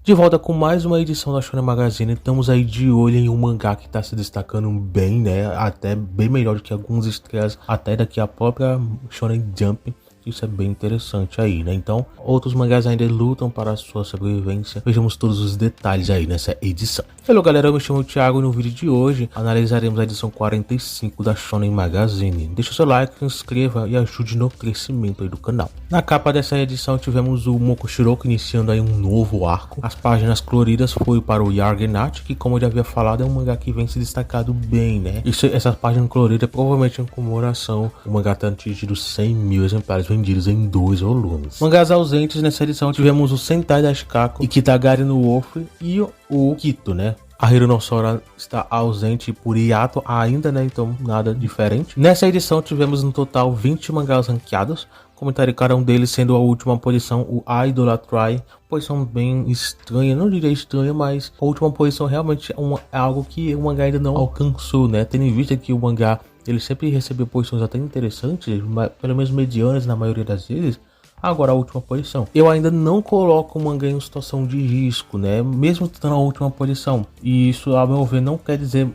De volta com mais uma edição da Shonen Magazine. Estamos aí de olho em um mangá que está se destacando bem, né? Até bem melhor do que algumas estrelas, até daqui a própria Shonen Jump. Isso é bem interessante aí, né? Então, outros mangás ainda lutam para a sua sobrevivência. Vejamos todos os detalhes aí nessa edição. Hello galera, eu me chamo Thiago e no vídeo de hoje analisaremos a edição 45 da Shonen Magazine. Deixa o seu like, se inscreva e ajude no crescimento aí do canal. Na capa dessa edição tivemos o Mokushiroku iniciando aí um novo arco. As páginas coloridas foi para o Yargenat, que como eu já havia falado é um mangá que vem se destacado bem, né? Essa página colorida é provavelmente em comemoração. O mangá está atingindo 100 mil exemplares vendidos em 2 volumes. Mangás ausentes nessa edição tivemos o Sentai da Shikako, Ikitagari no Wolf e o Kito, né? A Hirunosora está ausente por hiato ainda, né? Então nada diferente. Nessa edição tivemos no total 20 mangás ranqueados. Comentário cada um deles sendo a última posição, o Idolatry. Posição bem estranha, não diria estranha, mas a última posição realmente é algo que o mangá ainda não alcançou, né? Tendo em vista que o mangá ele sempre recebeu posições até interessantes, pelo menos medianas na maioria das vezes. Agora a última posição. Eu ainda não coloco o mangá em situação de risco, né? Mesmo estando na última posição. E isso, a meu ver, não quer dizer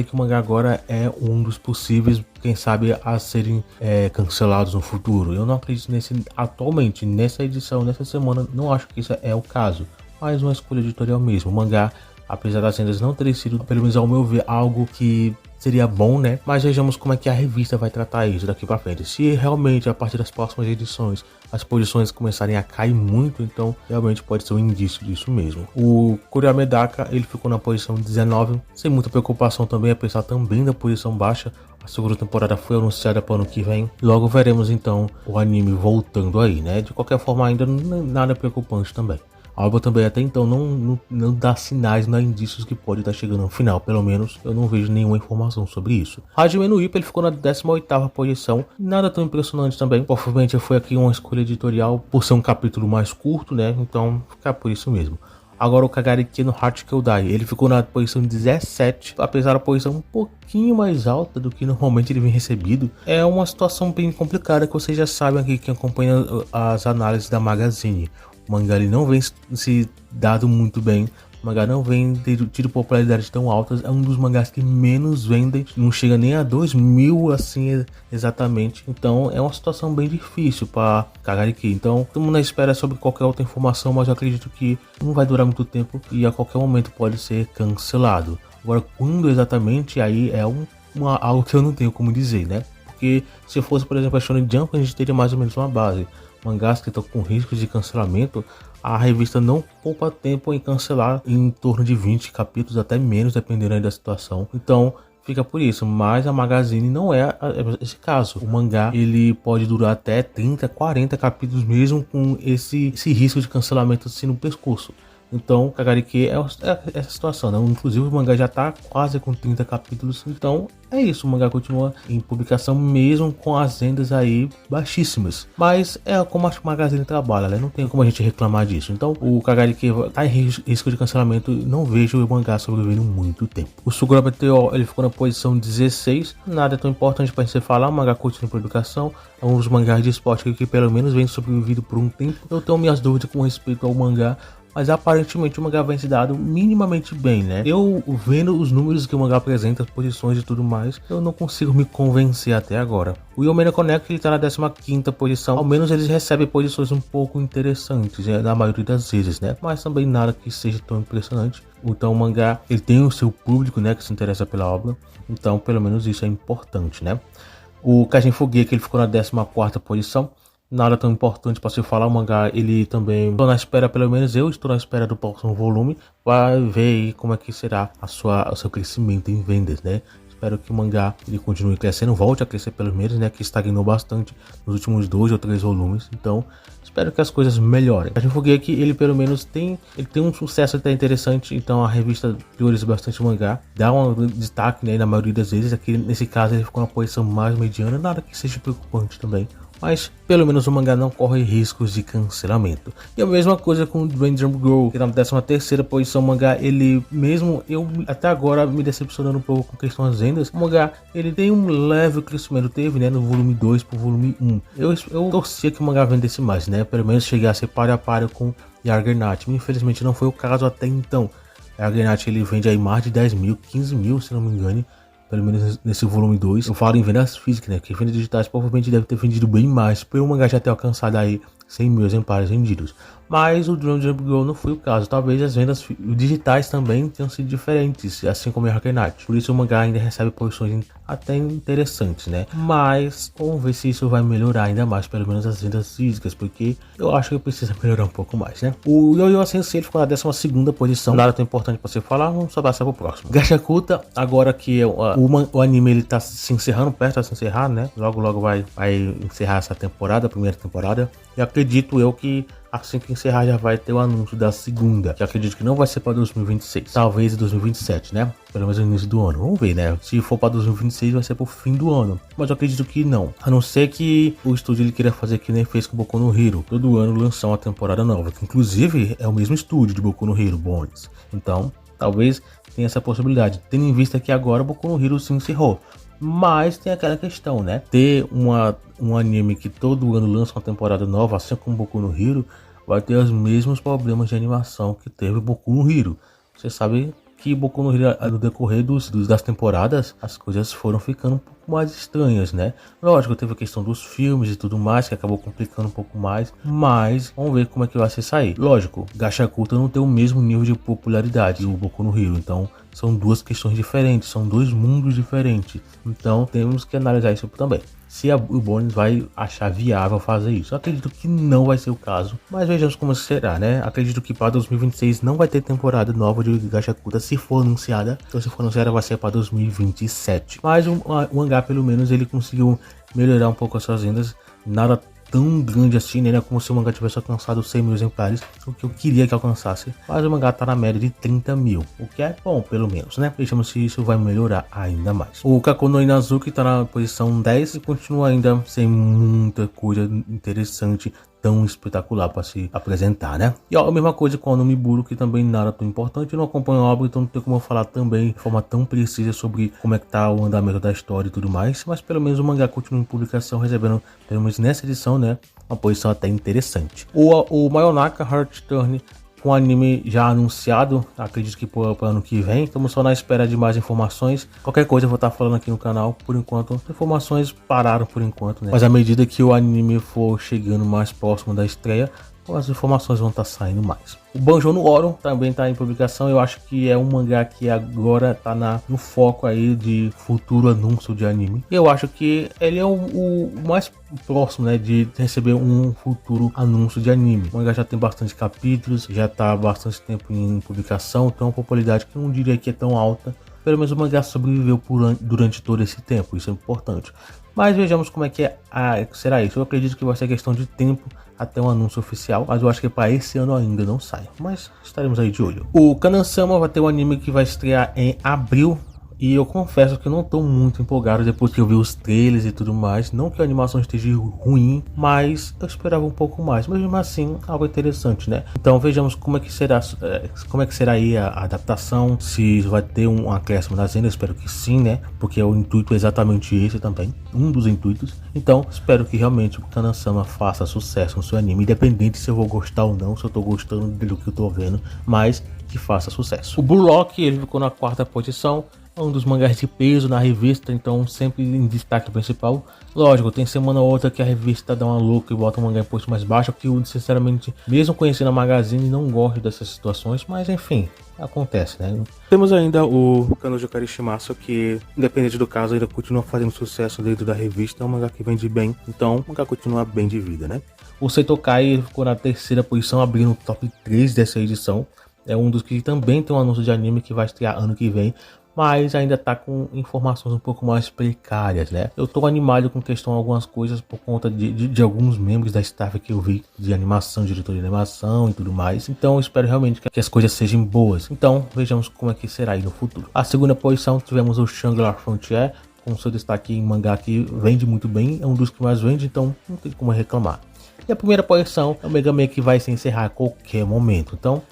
que o mangá agora é um dos possíveis, quem sabe, a serem cancelados no futuro. Eu não acredito atualmente, nessa edição, nessa semana, não acho que isso é o caso. Mas uma escolha editorial mesmo. O mangá, apesar das vendas não terem sido, pelo menos ao meu ver, algo que seria bom, né? Mas vejamos como é que a revista vai tratar isso daqui pra frente. Se realmente, a partir das próximas edições, as posições começarem a cair muito, então realmente pode ser um indício disso mesmo. O Kurya Medaka, ele ficou na posição 19, sem muita preocupação também, apesar também da posição baixa. A segunda temporada foi anunciada para o ano que vem. Logo veremos então o anime voltando aí, né? De qualquer forma, ainda nada preocupante também. A obra também até então não dá sinais, não dá indícios que pode estar chegando ao final. Pelo menos eu não vejo nenhuma informação sobre isso. Hajime no Ippo, ele ficou na 18ª posição. Nada tão impressionante também. Provavelmente foi aqui uma escolha editorial por ser um capítulo mais curto, né? Então fica por isso mesmo. Agora o Kagariki no Heart Kyodai, ele ficou na posição 17, apesar da posição um pouquinho mais alta do que normalmente ele vem recebido. É uma situação bem complicada que vocês já sabem aqui, quem acompanha as análises da Magazine. O mangá ele não vem se dado muito bem. O mangá não vem tido popularidade tão altas. É um dos mangás que menos vendem. Não chega nem a 2.000 assim exatamente. Então é uma situação bem difícil para Kagariki. Então estamos na espera sobre qualquer outra informação. Mas eu acredito que não vai durar muito tempo. E a qualquer momento pode ser cancelado. Agora quando exatamente, aí é algo que eu não tenho como dizer, né? Porque se fosse, por exemplo, a Shonen Jump, a gente teria mais ou menos uma base. Mangás que estão com riscos de cancelamento, a revista não poupa tempo em cancelar em torno de 20 capítulos, até menos, dependendo aí da situação. Então fica por isso, mas a Magazine não é esse caso. O mangá ele pode durar até 30, 40 capítulos mesmo com esse risco de cancelamento assim no pescoço. Então, Kagariki é essa situação, né? Inclusive o mangá já tá quase com 30 capítulos. Então, é isso. O mangá continua em publicação mesmo com as vendas aí baixíssimas. Mas é como a Magazine trabalha, né? Não tem como a gente reclamar disso. Então, o Kagariki tá em risco de cancelamento. Não vejo o mangá sobrevivendo muito tempo. O Sugura Meteor, ele ficou na posição 16. Nada tão importante pra gente falar. O mangá continua em publicação. É um dos mangás de esporte que pelo menos vem sobrevivido por um tempo. Eu tenho minhas dúvidas com respeito ao mangá. Mas aparentemente o mangá vem se dado minimamente bem, né? Eu vendo os números que o mangá apresenta, as posições e tudo mais, eu não consigo me convencer até agora. O Yomena Connect, ele tá na 15ª posição. Ao menos eles recebem posições um pouco interessantes, né? Na maioria das vezes, né? Mas também nada que seja tão impressionante. Então o mangá, ele tem o seu público, né? Que se interessa pela obra. Então pelo menos isso é importante, né? O Kajen Fugeki, ele ficou na 14ª posição. Nada tão importante para se falar. O mangá, ele também estou na espera, pelo menos eu estou na espera do próximo volume para ver aí como é que será o seu crescimento em vendas, né? Espero que o mangá ele continue crescendo, volte a crescer pelo menos, né? Que estagnou bastante nos últimos 2 ou 3 volumes. Então, espero que as coisas melhorem. A gente foguei aqui, ele pelo menos tem um sucesso até interessante. Então a revista prioriza bastante o mangá, dá um destaque, né? Na maioria das vezes. Aqui nesse caso ele ficou na posição mais mediana, nada que seja preocupante também. Mas pelo menos o mangá não corre riscos de cancelamento. E a mesma coisa com o Raindrop Girl, que na 13ª posição. O mangá, ele mesmo, eu até agora me decepcionando um pouco com questão das vendas, o mangá, ele tem um leve crescimento, teve, né, no volume 2 pro volume 1. Eu torcia que o mangá vendesse mais, né, pelo menos chegasse par a par com e Argonaut. Infelizmente não foi o caso até então. Argonaut ele vende aí mais de 10 mil, 15 mil se não me engano, pelo menos nesse volume 2. Eu falo em vendas físicas, né? Que vendas digitais provavelmente deve ter vendido bem mais, pelo mangá já ter alcançado aí 100 mil exemplares vendidos. Mas o Drum Jump Girl não foi o caso. Talvez as vendas digitais também tenham sido diferentes, assim como em Argonaut. Por isso o mangá ainda recebe posições até interessantes, né? Mas vamos ver se isso vai melhorar ainda mais, pelo menos as vendas físicas, porque eu acho que precisa melhorar um pouco mais, né? O Yo-Yo Sensei ficou na 12ª posição. Nada tão importante para você falar, vamos só passar pro próximo. Gachakuta, agora que o anime ele tá se encerrando, perto de se encerrar, né? Logo vai encerrar essa temporada, a primeira temporada. E acredito eu que assim que encerrar já vai ter o anúncio da segunda, que acredito que não vai ser para 2026, talvez 2027, né? Pelo menos no início do ano. Vamos ver, né? Se for para 2026 vai ser pro fim do ano, mas eu acredito que não. A não ser que o estúdio ele queira fazer que nem fez com Boku no Hero, todo ano lançar uma temporada nova, que inclusive é o mesmo estúdio de Boku no Hero, Bones. Então, talvez tenha essa possibilidade, tendo em vista que agora Boku no Hero se encerrou. Mas tem aquela questão, né? Ter um anime que todo ano lança uma temporada nova, assim como Boku no Hero, vai ter os mesmos problemas de animação que teve Boku no Hero. Você sabe que Boku no Hero, no decorrer das temporadas, as coisas foram ficando um pouco mais estranhas, né? Lógico, teve a questão dos filmes e tudo mais, que acabou complicando um pouco mais, mas vamos ver como é que vai se sair. Lógico, Gachakuta não tem o mesmo nível de popularidade do Boku no Hero, então são duas questões diferentes, são dois mundos diferentes, então temos que analisar isso também. Se o Bones vai achar viável fazer isso. Eu acredito que não vai ser o caso, mas vejamos como será, né? Acredito que para 2026 não vai ter temporada nova de Gachakuta se for anunciada. Então se for anunciada vai ser para 2027. Mas o mangá pelo menos ele conseguiu melhorar um pouco as suas vendas. Nada tão grande assim, né? Como se o mangá tivesse alcançado 100 mil exemplares, o que eu queria que alcançasse. Mas o mangá tá na média de 30 mil, o que é bom, pelo menos, né? Vejamos se isso vai melhorar ainda mais. O Kaku no Inazuki tá na posição 10 e continua ainda sem muita coisa interessante, tão espetacular para se apresentar, né? E a mesma coisa com o Nomiburo, que também nada tão importante. Eu não acompanho a obra, então não tem como eu falar também de forma tão precisa sobre como é que tá o andamento da história e tudo mais. Mas pelo menos o mangá continua em publicação, recebendo, pelo menos nessa edição, né, uma posição até interessante. O Mayonaka Heart Turn, com anime já anunciado, acredito que para o ano que vem. Estamos só na espera de mais informações. Qualquer coisa eu vou estar falando aqui no canal. Por enquanto, as informações pararam por enquanto, né? Mas à medida que o anime for chegando mais próximo da estreia, as informações vão estar saindo mais. O Banjo no Oro também está em publicação. Eu acho que é um mangá que agora está no foco aí de futuro anúncio de anime. Eu acho que ele é o mais próximo, né, de receber um futuro anúncio de anime. O mangá já tem bastante capítulos, já está há bastante tempo em publicação, tem uma popularidade que eu não diria que é tão alta. Pelo menos o mangá sobreviveu durante todo esse tempo, isso é importante. Mas vejamos como é que será isso. Eu acredito que vai ser questão de tempo até um anúncio oficial, mas eu acho que para esse ano ainda não sai. Mas estaremos aí de olho. O Kanan-sama vai ter um anime que vai estrear em abril. E eu confesso que eu não estou muito empolgado depois que eu vi os trailers e tudo mais. Não que a animação esteja ruim, mas eu esperava um pouco mais. Mas mesmo assim, algo interessante, né? Então vejamos como é que será aí a adaptação. Se vai ter um acréscimo nas vendas, espero que sim, né? Porque o intuito é exatamente esse também. Um dos intuitos. Então espero que realmente o Kanan-sama faça sucesso no seu anime. Independente se eu vou gostar ou não, se eu estou gostando do que eu estou vendo. Mas que faça sucesso. O Blue Lock, ele ficou na 4ª posição. É um dos mangás de peso na revista, então sempre em destaque principal. Lógico, tem semana ou outra que a revista dá uma louca e bota um mangá em posto mais baixo, que eu sinceramente, mesmo conhecendo a Magazine, não gosto dessas situações, mas enfim, acontece, né? Temos ainda o Kanojo Karishimasu, que independente do caso ainda continua fazendo sucesso dentro da revista, é um mangá que vende bem, então o mangá continua bem de vida, né? O Seitokai ficou na 3ª posição, abrindo o top 3 dessa edição. É um dos que também tem um anúncio de anime que vai estrear ano que vem, mas ainda tá com informações um pouco mais precárias, né? Eu tô animado com questão de algumas coisas por conta de alguns membros da staff que eu vi de animação, diretor de animação e tudo mais. Então eu espero realmente que as coisas sejam boas. Então vejamos como é que será aí no futuro. A 2ª posição tivemos o Shangri-La Frontier, com seu destaque em mangá que vende muito bem, é um dos que mais vende, então não tem como reclamar. E a 1ª posição é o Mega Man, que vai se encerrar a qualquer momento. Então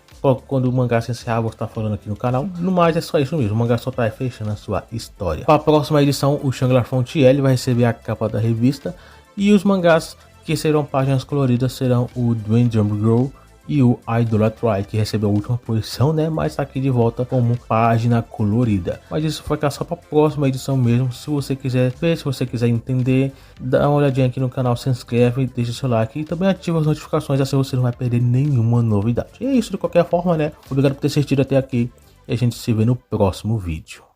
quando o mangá se encerrar, vou estar falando aqui no canal. No mais, é só isso mesmo. O mangá só está fechando a sua história. Para a próxima edição, o Shangri-La Frontier ele vai receber a capa da revista. E os mangás que serão páginas coloridas serão o Dwayne Jump Girl e o Idolatry, que recebeu a última posição, né, mas tá aqui de volta como página colorida. Mas isso vai ficar só para a próxima edição mesmo. Se você quiser ver, se você quiser entender, dá uma olhadinha aqui no canal, se inscreve, deixa seu like e também ativa as notificações, assim você não vai perder nenhuma novidade. E é isso de qualquer forma, né? Obrigado por ter assistido até aqui e a gente se vê no próximo vídeo.